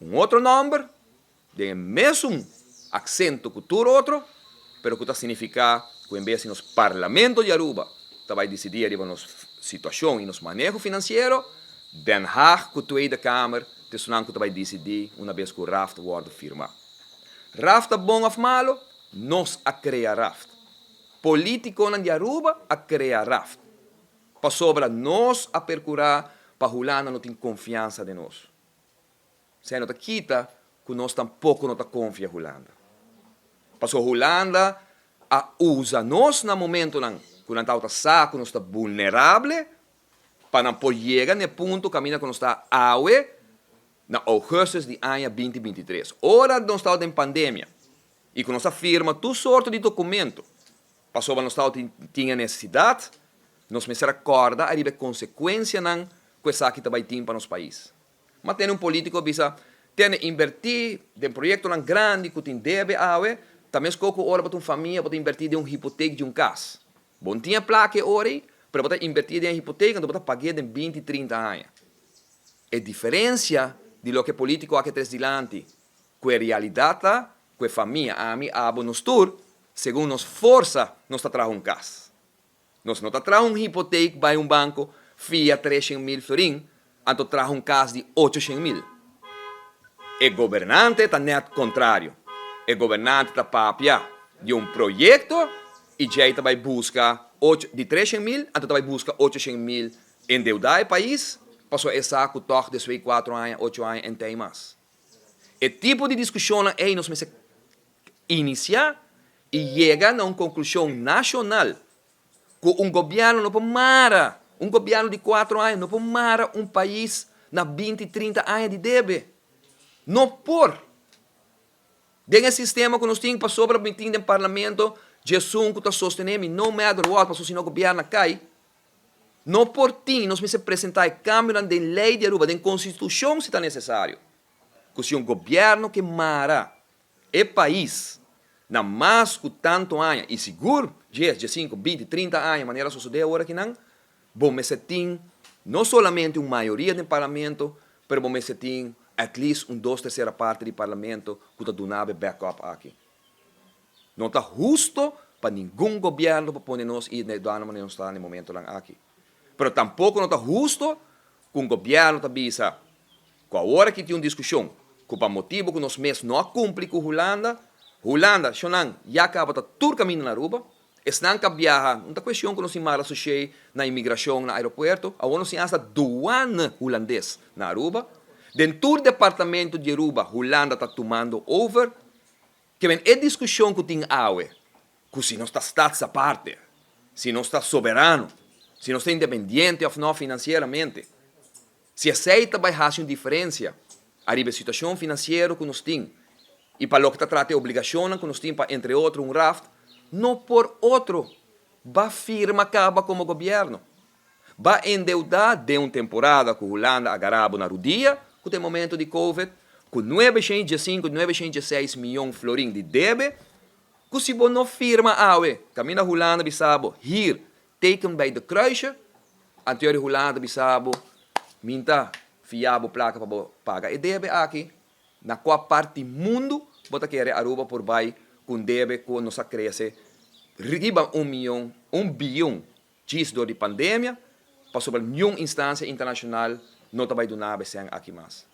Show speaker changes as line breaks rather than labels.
outro número, de mesmo acento que o outro, pero que está significa que em vez de nos parlamento de Aruba, vai decidir a nossa situação e nos manejo financeiro, Den Haag, que a Tweede Kamer, te sonan que vai decidir uma vez que o raft wordt firma. Raft é bom ou malo? Nós a criar raft. Político de Aruba a criar raft. Para sobra nós a percurar, para Holanda não tem confiança de nós. Se não quita, que nós tampouco não confia em Holanda. Para Holanda a usa nós no momento que nós estamos saco, nós estamos vulneráveis, para não poder chegar no ponto que nós estamos aue, na agosto de ano 2023. Ora nós estamos em pandemia, e que nós firma todo sorte de documento, para sobre nós tinha necessidade, nós me recorda a consequência não coisa que vai ter para nosso país. Mas tem político que tem invertir em projeto grande que tem deve aue, também se qualquer hora para uma família pode invertir em hipoteca de casa. Bom tinha placa hora, para poder invertir em hipoteca, então pode pagar em 20, 30 anos. A diferença de lo que político há que ter dilante, que a realidade, que a família, a mim, a nos tur, segundo nos força, nós está um casa. Nós não está uma hipoteca para um banco, fia 300 mil florim, então traz casa de 800 mil. O governante está net contrário. O governante está papia de projeto e já vai buscar de 300 mil, então vai buscar 800 mil endeudar o país, passou essa que toca de 4 anos, 8 anos em temas. O tipo de discussão é nós vamos iniciar e chegar a uma conclusão nacional que governo não pode mara, governo de 4 anos não pode mara país na 20, 30 anos de débito. Não por. Tem sistema que nós temos para sobre o meeting do parlamento, Jesus que está sostenendo, no matter what, para se o governo cai. Não por ti, nós precisamos apresentar o cambio da lei de Aruba, da constituição se está necessário. Que se governo que mara o país, na mais que tanto anos, e seguro, 10, 5, 20, 30 anos, de maneira suceder agora que não, vamos ter não somente uma maioria do parlamento, mas vamos ter at least 2/3 parte do parlamento que está dando backup aqui. Não está justo para nenhum governo para pôr nós e da maneira não está no momento lá aqui. Mas tampouco não está justo que um governo está bisa, com a hora que tem uma discussão, que para motivo que nós mesmos não cumprimos com Holanda, já acaba de todo caminho na Aruba, estão que viajar, não é questão que nós se associamos na imigração, no aeroporto, agora nós temos a aduana holandesa na Aruba, dentro do departamento de Aruba, Holanda está tomando over, que vem a discussão que tem aue, que se não está status à parte, se não está soberano, se não está independente ou não financeiramente, se aceita vai fazer uma diferença, a situação financeira que nós temos, e para o que está tratando a obrigação que nós temos, para, entre outros, um raft, não por outro, vai firma acaba como governo. Vai endeudar de uma temporada que a Holanda agarrava na rodia, que tem momento de Covid, com 905, 906 milhões de florim de débito, que se você não firma aue, caminha a Holanda, bisabo, hier, taken by the kruisje, anterior Holanda, bisabo, minta, fiabo, placa para pagar. E débito aqui, na qual parte do mundo, você quer Aruba por baixo, com débito que nos cresce, riba 1 bilhão de pandemia, para sobre nenhuma instância internacional, não vai donar aqui mais.